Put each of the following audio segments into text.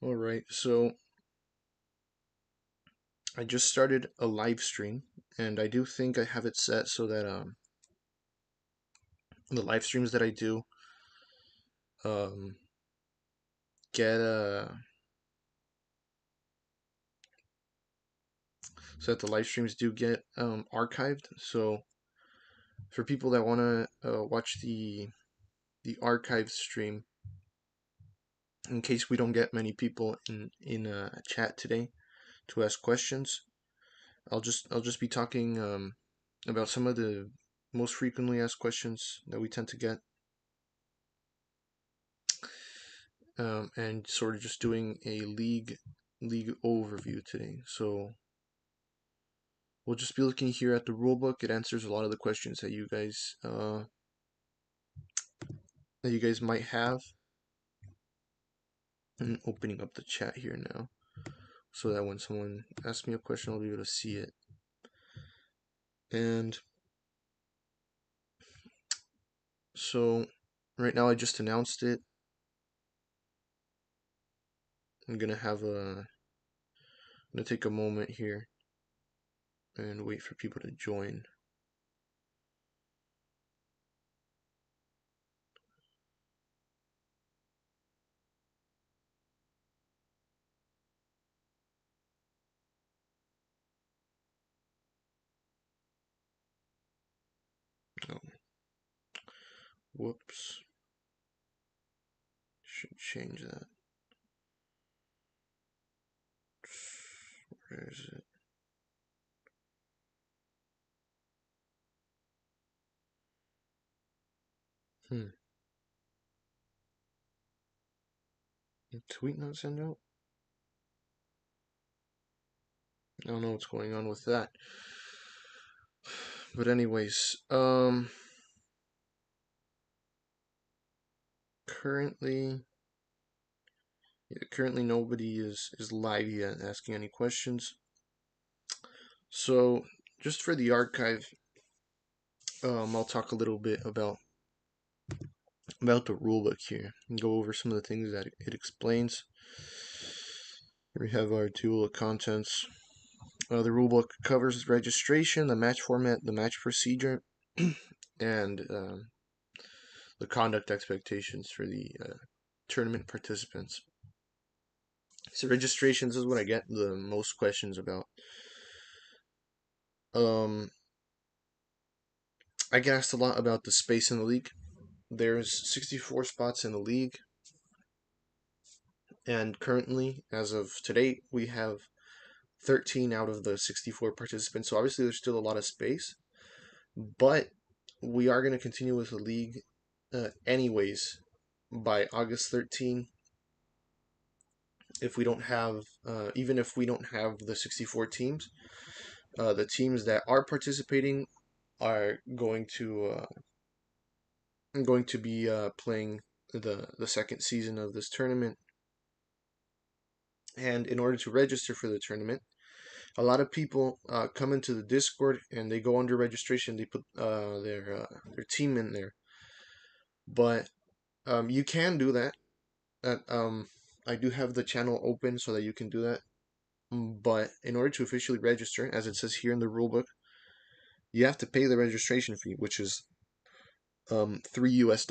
All right, so I just started a live stream, and I do think I have it set so that the live streams that I do um get so that the live streams do get archived. So for people that want to watch the archive stream, in case we don't get many people in chat today to ask questions, I'll just be talking about some of the most frequently asked questions that we tend to get, and sort of just doing a league overview today. So we'll just be looking here at the rulebook. It answers a lot of the questions that you guys might have. I'm opening up the chat here now, so that when someone asks me a question, I'll be able to see it. And so right now I just announced it. I'm gonna take a moment here and wait for people to join. Oh, whoops. Should change that. Where is it? Hmm. Tweet not send out? I don't know what's going on with that. But anyways, currently currently nobody is live yet asking any questions. So just for the archive, I'll talk a little bit about the rulebook here and go over some of the things that it explains. Here we have our table of contents. The rulebook covers registration, the match format, the match procedure, and the conduct expectations for the tournament participants. So registrations is what I get the most questions about. Um, I get asked a lot about the space in the league. There's 64 spots in the league, and currently, as of today, we have 13 out of the 64 participants. So obviously, there's still a lot of space, but we are going to continue with the league anyways by August 13. If we don't have, even if we don't have the 64 teams, the teams that are participating are going to be playing the second season of this tournament. And in order to register for the tournament, a lot of people come into the Discord and they go under registration. They put their team in there, but you can do that. I do have the channel open so that you can do that. But in order to officially register, as it says here in the rulebook, you have to pay the registration fee, which is $3 US.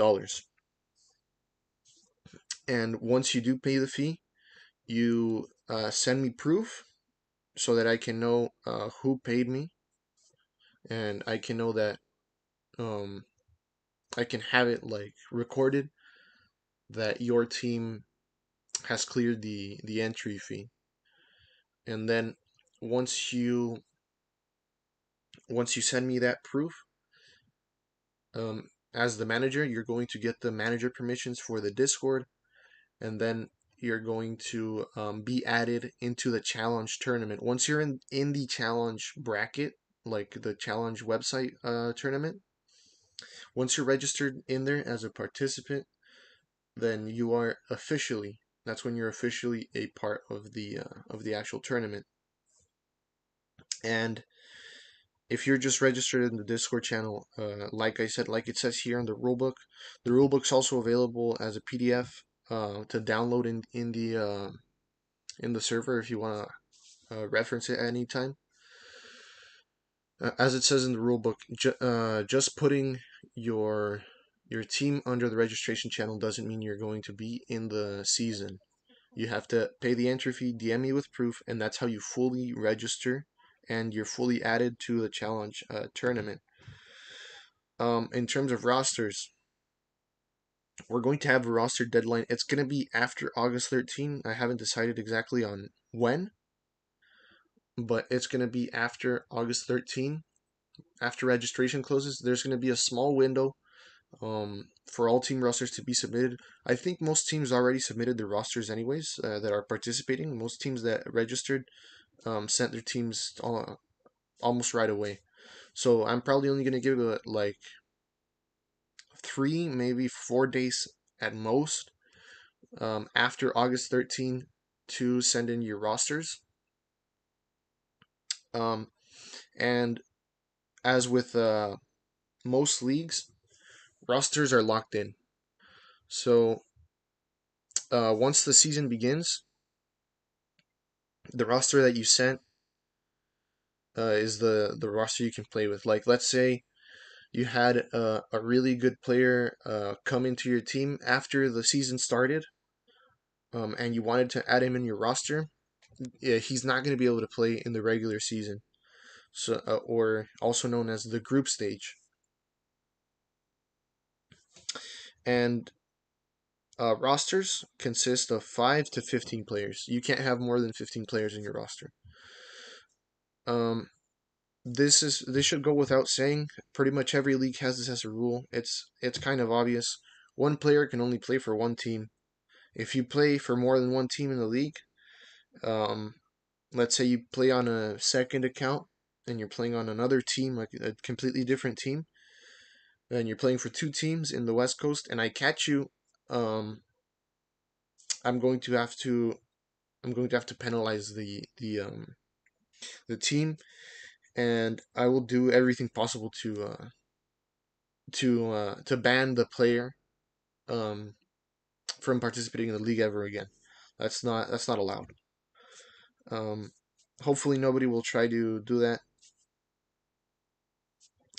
And once you do pay the fee, you send me proof so that I can know who paid me, and I can know that um, I can have it like recorded that your team has cleared the entry fee. And then once you once you send me that proof, as the manager, you're going to get the manager permissions for the Discord, and then you're going to be added into the challenge tournament. Once you're in the challenge bracket, like the challenge website tournament, once you're registered in there as a participant, then you are officially, that's when you're officially a part of the actual tournament. And if you're just registered in the Discord channel, like I said, like it says here in the rulebook's also available as a PDF to download in the server if you want to reference it at any time. As it says in the rulebook, just putting your your team under the registration channel doesn't mean you're going to be in the season. You have to pay the entry fee, DM me with proof, and that's how you fully register and you're fully added to the challenge tournament. In terms of rosters, we're going to have a roster deadline. It's going to be after August 13. I haven't decided exactly on when, but it's going to be after August 13. After registration closes, there's going to be a small window for all team rosters to be submitted. I think most teams already submitted their rosters anyways that are participating. Most teams that registered sent their teams almost right away. So I'm probably only going to give it like 3, maybe 4 days at most after August 13 to send in your rosters. Um, and as with most leagues, rosters are locked in. So once the season begins, the roster that you sent is the roster you can play with. Like, let's say you had a really good player come into your team after the season started, and you wanted to add him in your roster. Yeah, he's not going to be able to play in the regular season, so or also known as the group stage. And rosters consist of 5 to 15 players. You can't have more than 15 players in your roster. Um, this should go without saying. Pretty much every league has this as a rule. It's kind of obvious. One player can only play for one team. If you play for more than one team in the league, um, let's say you play on a second account and you're playing on another team, like a completely different team, and you're playing for 2 teams in the West Coast, and I catch you, um, I'm going to have to penalize the team, and I will do everything possible to ban the player um, from participating in the league ever again. That's not allowed. Um, hopefully nobody will try to do that,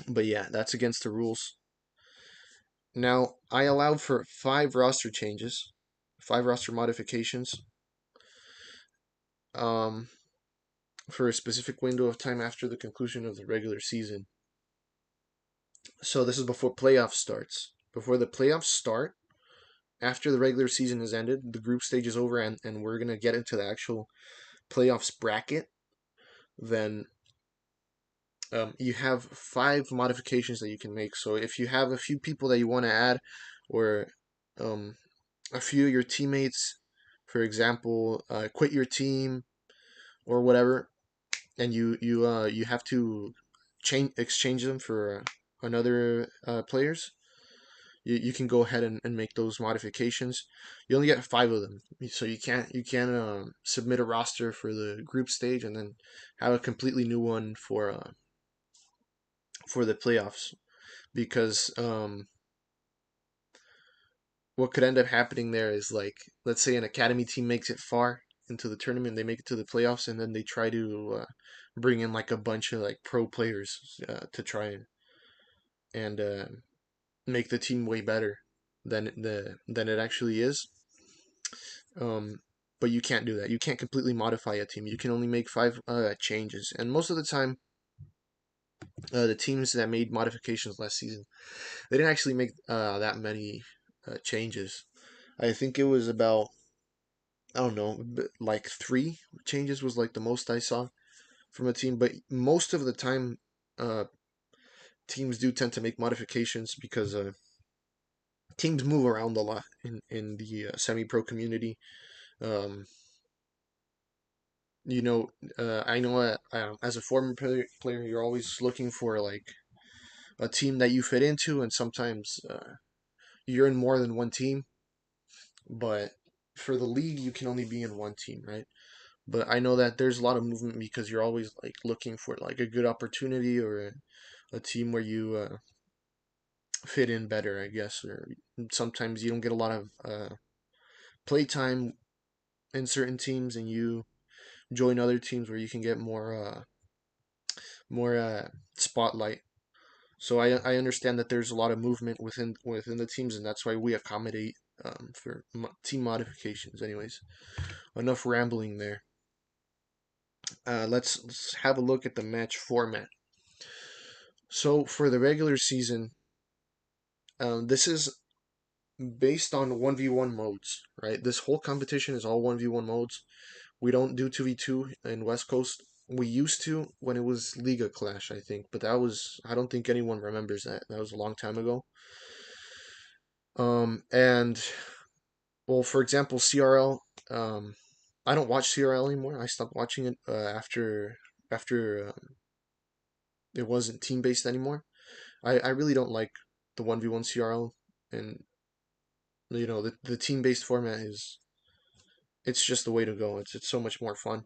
but yeah, that's against the rules. Now I allowed for 5 roster changes, 5 roster modifications, um, for a specific window of time after the conclusion of the regular season. So this is before playoffs starts. Before the playoffs start, after the regular season is ended, the group stage is over, and we're gonna get into the actual playoffs bracket. Then you have 5 modifications that you can make. So if you have a few people that you want to add, or um, a few of your teammates, for example, quit your team or whatever, and you have to exchange them for another players, you can go ahead and make those modifications. You only get 5 of them, so you can't submit a roster for the group stage and then have a completely new one for the playoffs, because what could end up happening there is, like, let's say an academy team makes it far into the tournament, they make it to the playoffs, and then they try to bring in like a bunch of like pro players to try and make the team way better than it actually is. Um, but you can't do that. You can't completely modify a team. You can only make 5 changes, and most of the time, the teams that made modifications last season, they didn't actually make that many changes. I think it was about, I don't know, like 3 changes was like the most I saw from a team. But most of the time, uh, teams do tend to make modifications because teams move around a lot in the semi-pro community. Um, you know, I know as a former player, you're always looking for like a team that you fit into, and sometimes you're in more than one team. But for the league, you can only be in one team, right? But I know that there's a lot of movement because you're always like looking for like a good opportunity or a team where you fit in better, I guess. Or sometimes you don't get a lot of play time in certain teams, and you join other teams where you can get more spotlight. So I understand that there's a lot of movement within the teams, and that's why we accommodate for team modifications. Anyways, enough rambling there. Let's have a look at the match format. So for the regular season, this is based on 1v1 modes, right? This whole competition is all 1v1 modes. We don't do 2v2 in West Coast. We used to when it was Liga Clash, I think, but I don't think anyone remembers that. That was a long time ago. And well, for example, CRL. I don't watch CRL anymore. I stopped watching it after it wasn't team based anymore. I really don't like the 1v1 CRL, and the team based format it's just the way to go. It's so much more fun.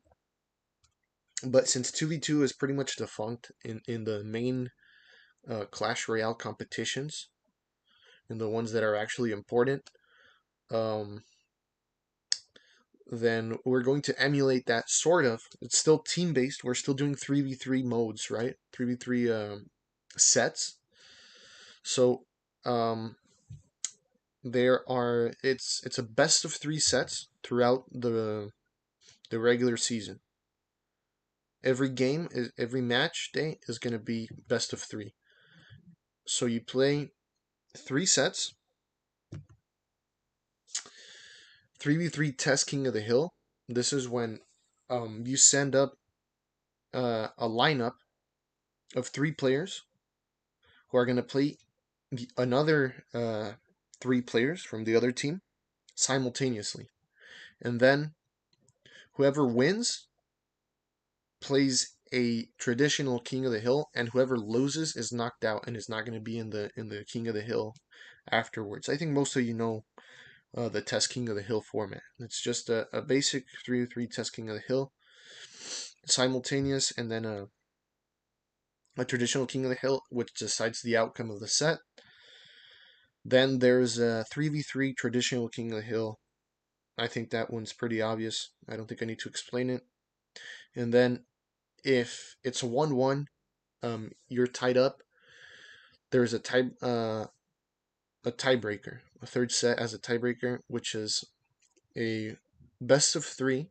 But since 2v2 is pretty much defunct in the main Clash Royale competitions and the ones that are actually important, um, then we're going to emulate that sort of. It's still team based. We're still doing 3v3 modes, right? 3v3 sets. So it's a best of 3 sets throughout the regular season. Every match day is going to be best of 3. So you play 3 sets, 3v3 test King of the Hill. This is when you send up a lineup of 3 players who are going to play another 3 players from the other team simultaneously. And then whoever wins plays a traditional King of the Hill, and whoever loses is knocked out and is not going to be in the King of the Hill afterwards. I think most of you know the Test King of the Hill format. It's just a basic 3v3 Test King of the Hill, simultaneous, and then a traditional King of the Hill, which decides the outcome of the set. Then there's a 3v3 traditional King of the Hill. I think that one's pretty obvious. I don't think I need to explain it. And then if it's a 1-1, you're tied up. There's a tiebreaker, a third set as a tiebreaker, which is a best of 3,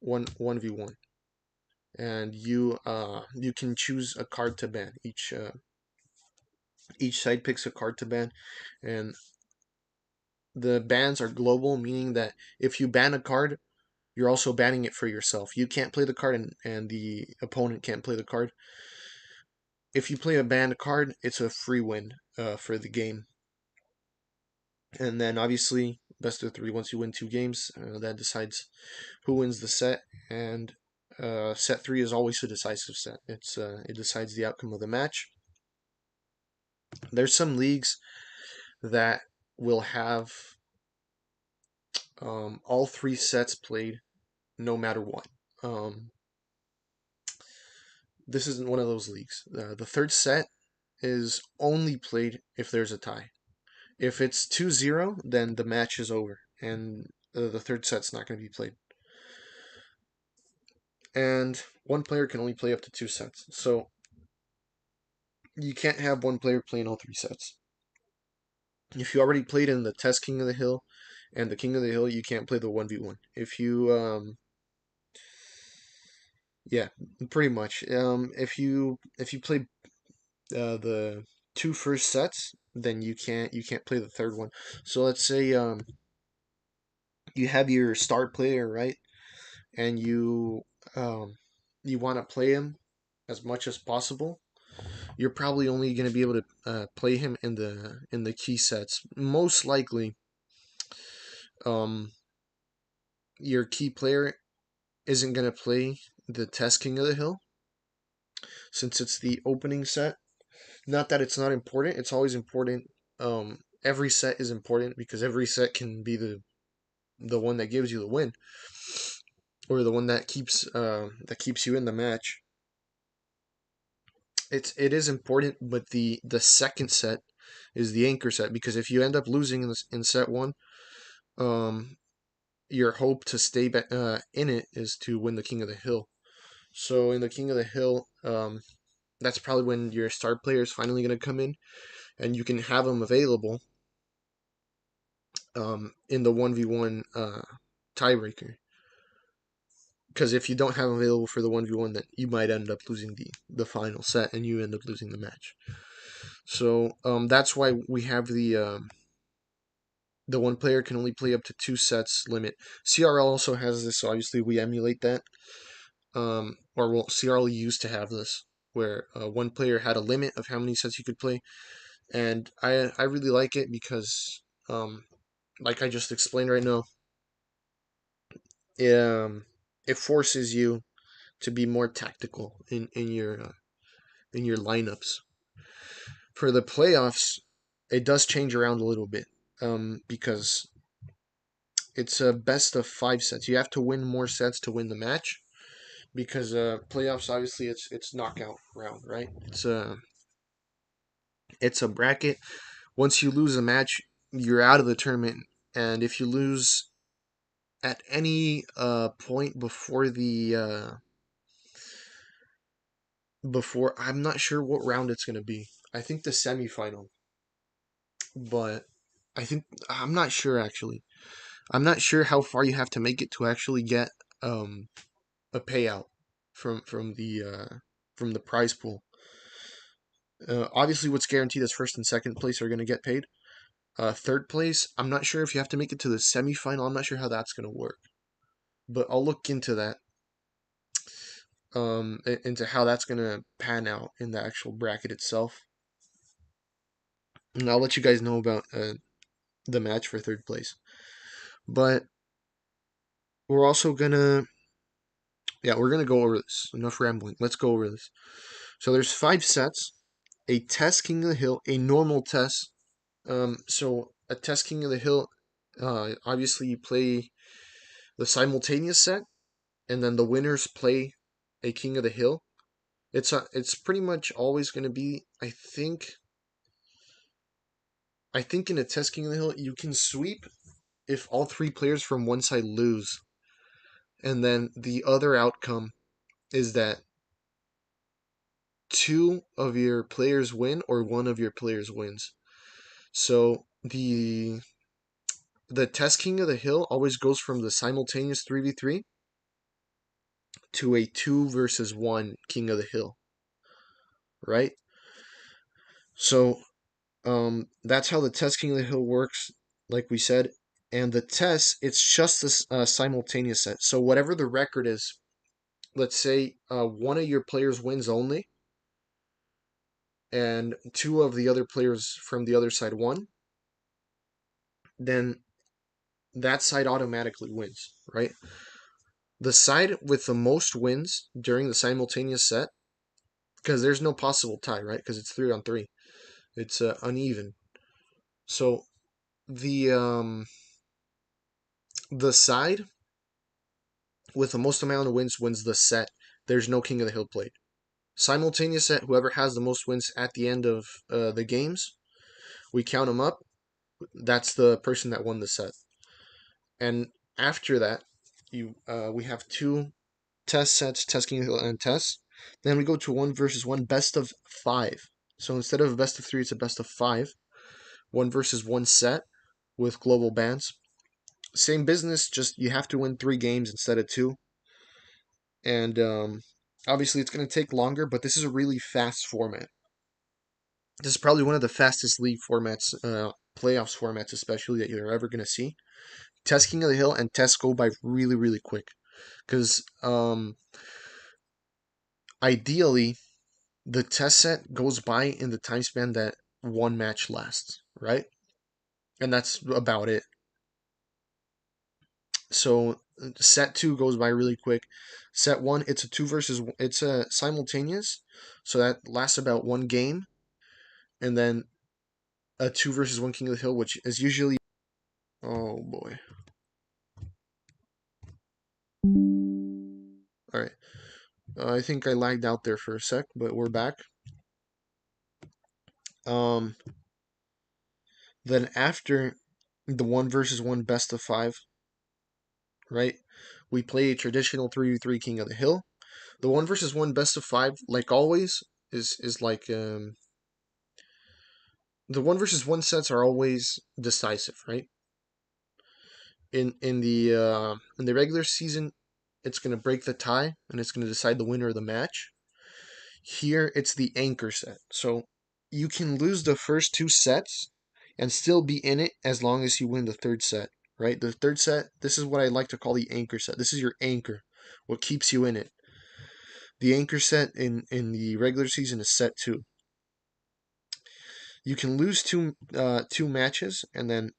1v1, and you can choose a card to ban. Each side picks a card to ban, and the bans are global, meaning that if you ban a card, you're also banning it for yourself. You can't play the card, and the opponent can't play the card. If you play a banned card, it's a free win for the game. And then obviously, best of 3, once you win 2 games, that decides who wins the set. And set 3 is always a decisive set. It decides the outcome of the match. There's some leagues that will have all 3 sets played no matter what. This isn't one of those leagues. The third set is only played if there's a tie. If it's 2-0, then the match is over, and the third set's not going to be played. And one player can only play up to 2 sets. So you can't have one player playing all 3 sets. If you already played in the Test King of the Hill and the King of the Hill, you can't play the 1v1. Yeah, pretty much. If you play the 2 first sets, then you can't play the third one. So let's say you have your star player, right? And you want to play him as much as possible. You're probably only going to be able to play him in the key sets. Most likely, um, your key player isn't going to play the Test King of the Hill since it's the opening set. Not that it's not important; it's always important. Every set is important because every set can be the one that gives you the win. or the one that keeps you in the match. It is important, but the second set is the anchor set, because if you end up losing in set one, um, your hope to stay in it is to win the King of the Hill. So in the King of the Hill, that's probably when your star player is finally going to come in, and you can have them available in the 1v1 tiebreaker. Because if you don't have them available for the 1v1, then you might end up losing the final set, and you end up losing the match. So that's why we have the one player can only play up to 2 sets limit. CRL also has this, so obviously we emulate that. Or well, CRL used to have this, where one player had a limit of how many sets you could play, and I really like it because, like I just explained right now, it forces you to be more tactical in your lineups. For the playoffs, it does change around a little bit, because it's a best of 5 sets. You have to win more sets to win the match, because playoffs obviously it's knockout round, right? It's a bracket. Once you lose a match, you're out of the tournament, and if you lose at any point before, I'm not sure what round it's gonna be. I think the semifinal, but I'm not sure actually. I'm not sure how far you have to make it to actually get um a payout from the prize pool. Obviously, what's guaranteed is first and second place are going to get paid. Third place, I'm not sure if you have to make it to the semifinal. I'm not sure how that's going to work, but I'll look into that. Into how that's going to pan out in the actual bracket itself, and I'll let you guys know about the match for third place. But we're also gonna, yeah, we're gonna go over this. Enough rambling. Let's go over this. So there's 5 sets: a test King of the Hill, a normal test. So a test King of the Hill, obviously you play the simultaneous set, and then the winners play a King of the Hill. It's pretty much always going to be, I think in a test King of the Hill you can sweep if all 3 players from one side lose, and then the other outcome is that 2 of your players win or 1 of your players wins. So the test King of the Hill always goes from the simultaneous 3v3 to a 2 versus 1 King of the Hill, right? So that's how the test King of the Hill works, like we said. And the test, it's just a simultaneous set. So whatever the record is, let's say one of your players wins only, and 2 of the other players from the other side won, then that side automatically wins, right? The side with the most wins during the simultaneous set, because there's no possible tie, right? Because it's 3-on-3. It's uneven. So the side with the most amount of wins wins the set. There's no King of the Hill played. Simultaneous set, whoever has the most wins at the end of the games, we count them up. That's the person that won the set. And after that, we have 2 test sets, test King of the Hill and test. Then we go to 1 versus 1 best of 5. So instead of a best of 3, it's a best of 5. 1 versus 1 set with global bans. Same business, just you have to win 3 games instead of 2. And obviously it's going to take longer, but this is a really fast format. This is probably one of the fastest league formats, playoffs formats especially, that you're ever going to see. Test King of the Hill and Test go by really, really quick. Because ideally, the test set goes by in the time span that one match lasts, right? And that's about it. So set 2 goes by really quick. Set 1, it's a simultaneous, so that lasts about 1 game, and then a 2 versus 1 King of the Hill, which is usually, oh boy. I think I lagged out there for a sec, but we're back. Um, then after the 1 versus 1 best of 5, right? We play a traditional 3v3 King of the Hill. The 1 versus 1 best of 5, like always, is like the 1 versus 1 sets are always decisive, right? In the regular season, it's gonna break the tie and it's gonna decide the winner of the match. Here, it's the anchor set. So you can lose the first 2 sets and still be in it as long as you win the third set, right? The third set, this is what I like to call the anchor set. This is your anchor, what keeps you in it. The anchor set in the regular season is set 2. You can lose two matches, and then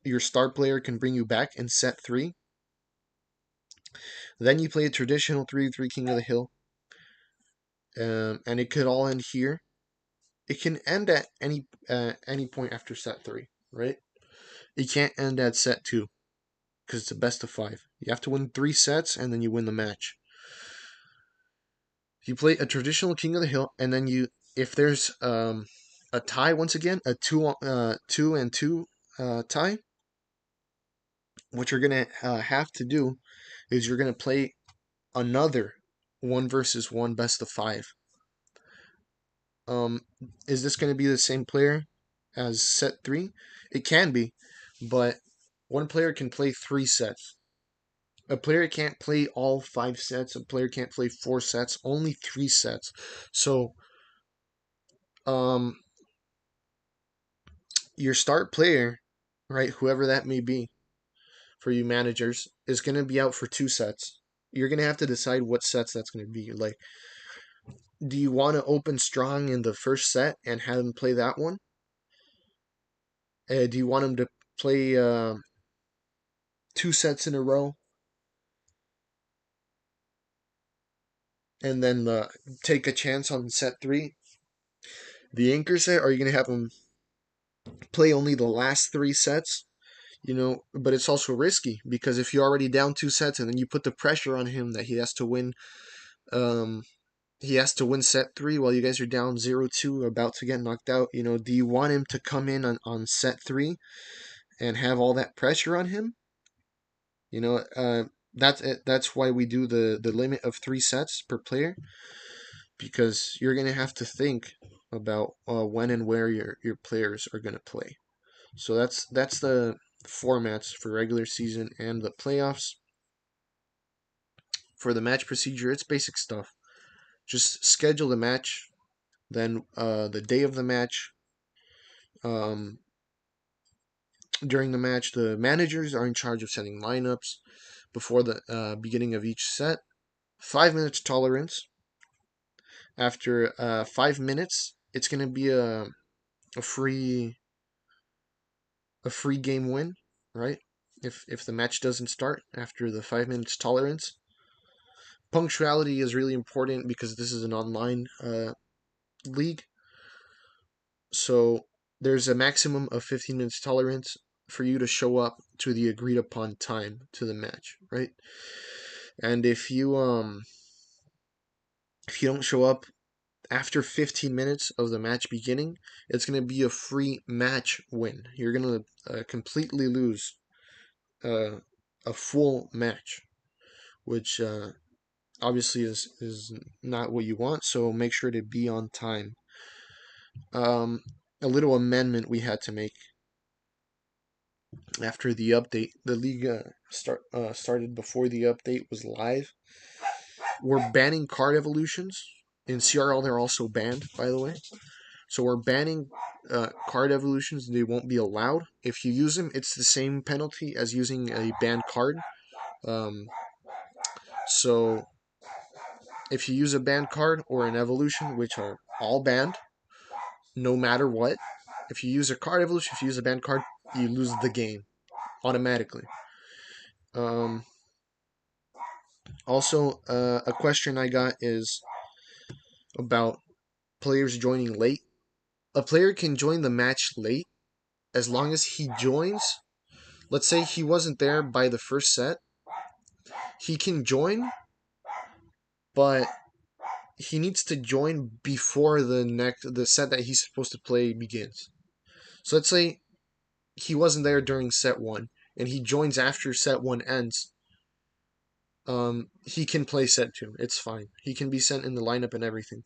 your star player can bring you back in set 3. Then you play a traditional 3v3 King of the Hill, and it could all end here. It can end at any point after set 3, right? It can't end at set 2 because it's a best of 5. You have to win 3 sets and then you win the match. You play a traditional King of the Hill, and then if there's a tie once again, a 2-2 tie, what you're gonna have to do is you're gonna play another 1 versus 1 best of 5. Um, is this gonna be the same player as set 3? It can be, but one player can play 3 sets. A player can't play all 5 sets. A player can't play 4 sets. Only 3 sets. So, um, your start player, right, whoever that may be for you managers, is going to be out for 2 sets. You're going to have to decide what sets that's going to be. Like, do you want to open strong in the first set and have him play that one? Do you want him to play 2 sets in a row and then take a chance on set 3? The anchor set, or are you going to have him play only the last 3 sets? But it's also risky because if you're already down 2 sets and then you put the pressure on him that um, he has to win set 3 while you guys are down 0-2, about to get knocked out. Do you want him to come in on set 3 and have all that pressure on him? That's it. That's why we do the limit of 3 sets per player, because you're gonna have to think about when and where your players are gonna play. So that's the formats for regular season and the playoffs. For the match procedure, it's basic stuff. Just schedule the match, then the day of the match. During the match, the managers are in charge of setting lineups before the beginning of each set. 5 minutes tolerance. After 5 minutes, it's gonna be a free game win, right? If the match doesn't start after the 5 minutes tolerance. Punctuality is really important because this is an online league. So there's a maximum of 15 minutes tolerance for you to show up to the agreed upon time to the match, right? And if you don't show up after 15 minutes of the match beginning, it's going to be a free match win. You're going to completely lose a full match, which obviously is not what you want. So make sure to be on time. A little amendment we had to make after the update. The league started before the update was live. We're banning card evolutions. In CRL, they're also banned, by the way. So we're banning card evolutions. They won't be allowed. If you use them, it's the same penalty as using a banned card. So if you use a banned card or an evolution, which are all banned, no matter what, if you use a card evolution, if you use a banned card, you lose the game automatically. Also, a question I got is about players joining late. A player can join the match late as long as he joins. Let's say he wasn't there by the first set. He can join but he needs to join before the set that he's supposed to play begins. So let's say he wasn't there during set one, and he joins after set one ends. He can play set two. It's fine. He can be sent in the lineup and everything.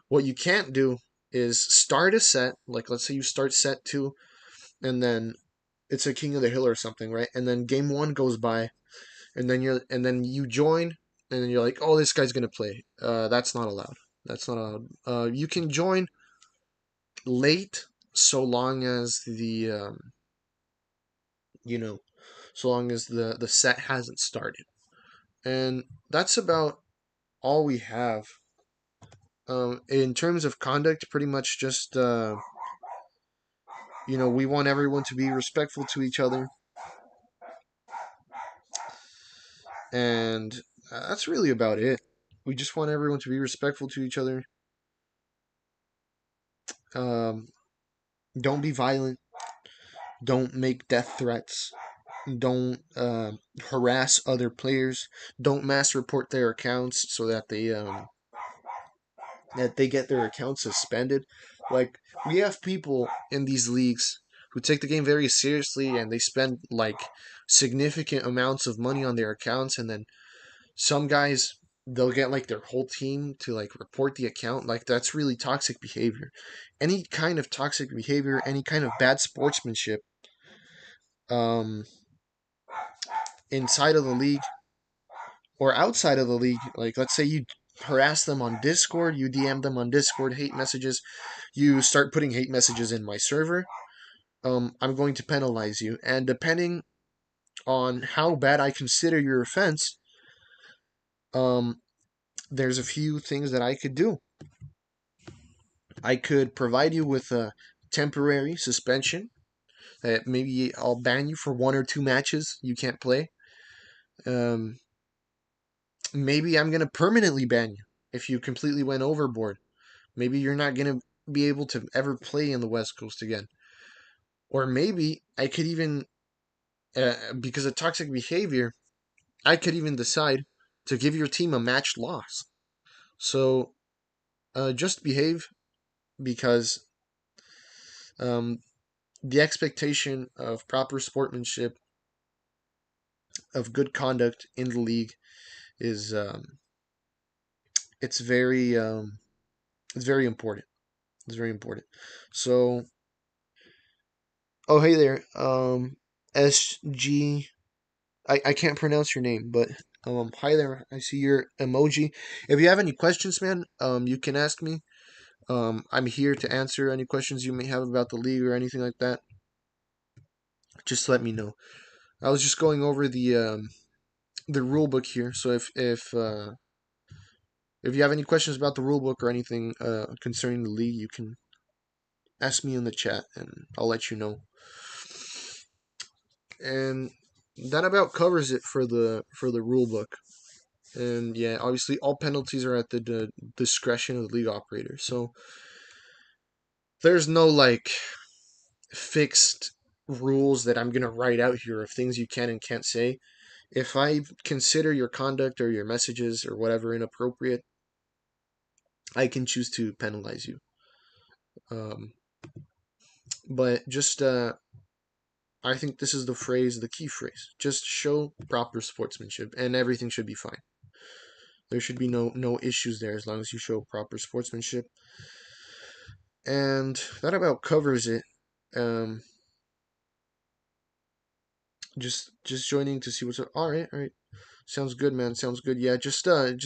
What you can't do is start a set, like let's say you start set two, and then it's a King of the Hill or something, right? And then game one goes by, and then you join, and then you're like, oh, this guy's gonna play. That's not allowed. That's not allowed. You can join late, so long as the you know, so long as the set hasn't started. And that's about all we have. In terms of conduct, pretty much just we want everyone to be respectful to each other, and that's really about it. We just want everyone to be respectful to each other. Um, don't be violent. Don't make death threats. Don't harass other players. Don't mass report their accounts so that they get their accounts suspended. Like, we have people in these leagues who take the game very seriously, and they spend like significant amounts of money on their accounts, and then some guys, they'll get like their whole team to like report the account. Like, that's really toxic behavior. Any kind of toxic behavior, any kind of bad sportsmanship, um, inside of the league or outside of the league. Like, let's say you harass them on Discord, you DM them on Discord, hate messages, you start putting hate messages in my server. I'm going to penalize you, and depending on how bad I consider your offense, um, there's a few things that I could do. I could provide you with a temporary suspension. Maybe I'll ban you for 1 or 2 matches. You can't play. Um, Maybe I'm gonna permanently ban you if you completely went overboard. Maybe you're not gonna be able to ever play in the West Coast again. Or maybe I could even, because of toxic behavior, I could even decide to give your team a match loss. So just behave, because um, the expectation of proper sportsmanship, of good conduct in the league is it's very it's very important. It's very important. So, oh hey there, SG. I can't pronounce your name, but hi there. I see your emoji. If you have any questions, man, you can ask me. I'm here to answer any questions you may have about the league or anything like that. Just let me know. I was just going over the rule book here, so if you have any questions about the rule book or anything concerning the league, you can ask me in the chat, and I'll let you know. And that about covers it for the rule book. And yeah, obviously all penalties are at the discretion of the league operator. So there's no like fixed rules that I'm gonna write out here of things you can and can't say. If I consider your conduct or your messages or whatever inappropriate, I can choose to penalize you. Um, but just I think this is the key phrase. Just show proper sportsmanship, and everything should be fine. There should be no issues there as long as you show proper sportsmanship. And that about covers it. Um, just joining to see what's up. All right. Sounds good, man. Sounds good. Yeah, just went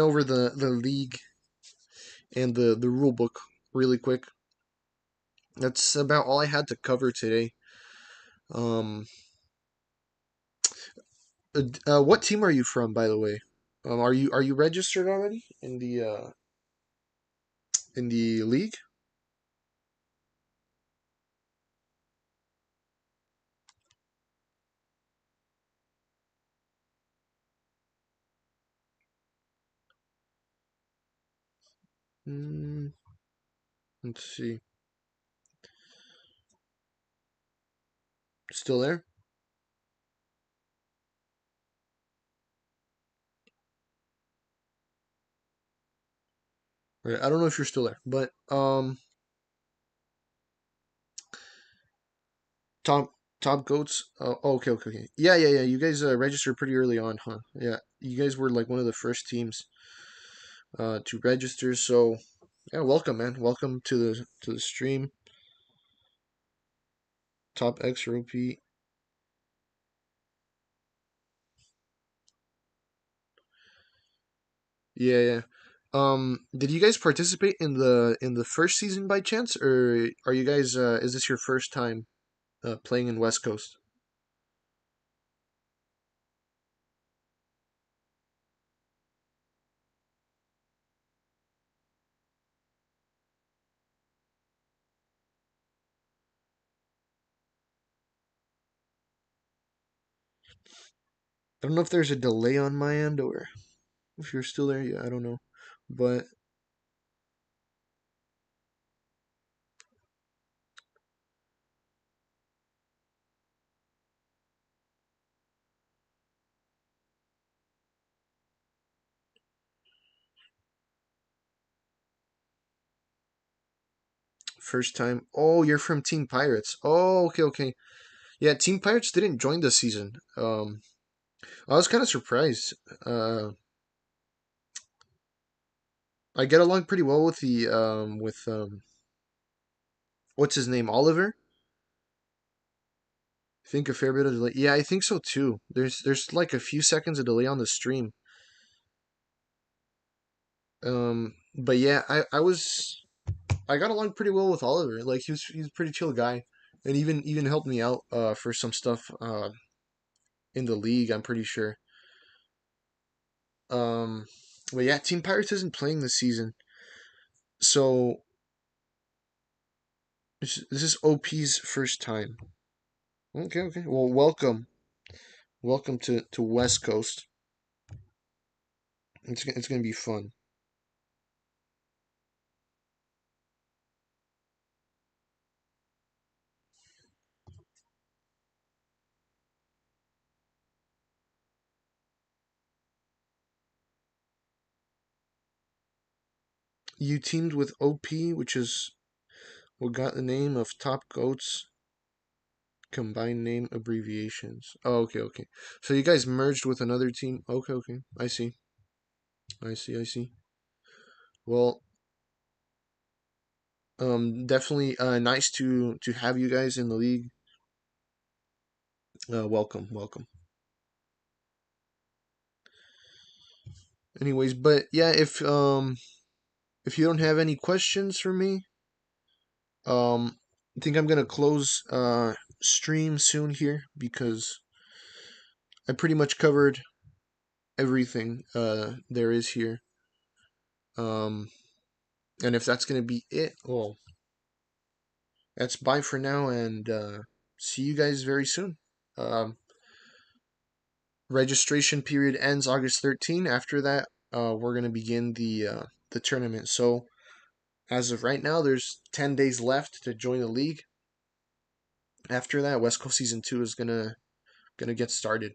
over the league and the rule book really quick. That's about all I had to cover today. Um, what team are you from, by the way? Are you registered already in the league? Mm, let's see. Still there? Right, I don't know if you're still there, but top top goats. Oh, okay, okay, okay. Yeah, yeah, yeah. You guys registered pretty early on, huh? Yeah, you guys were like one of the first teams to register. So yeah, welcome, man. Welcome to the stream. Top X or OP. Yeah, yeah. Did you guys participate in the first season by chance, or are you guys? Is this your first time playing in West Coast? I don't know if there's a delay on my end or if you're still there. Yeah, I don't know, but first time. Oh, you're from Team Pirates. Oh, okay, okay. Yeah, Team Pirates didn't join this season. I was kind of surprised. Uh, I get along pretty well with the with what's his name, Oliver. I think a fair bit of delay. Yeah, I think so too. There's like a few seconds of delay on the stream. But yeah, I got along pretty well with Oliver. Like he's a pretty chill guy, and even helped me out for some stuff in the league. I'm pretty sure. Um, but yeah, Team Pirates isn't playing this season, so this is OP's first time. Okay, okay. Well, welcome to West Coast. It's gonna be fun. You teamed with OP, which is what got the name of Top Goats combined name abbreviations. Oh, okay, okay. So you guys merged with another team. Okay, okay. I see. I see. I see. Well, definitely nice to have you guys in the league. Welcome, welcome. Anyways, but yeah, if you don't have any questions for me, I think I'm gonna close stream soon here because I pretty much covered everything there is here. Um, and if that's gonna be it, well, that's bye for now, and see you guys very soon. Um, Registration period ends August 13. After that, we're gonna begin the tournament. So as of right now, there's 10 days left to join the league. After that, West Coast Season 2 is gonna get started.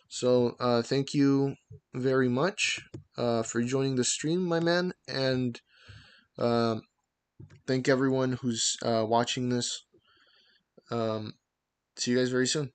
So thank you very much for joining the stream, my man, and um, thank everyone who's watching this. Um, See you guys very soon.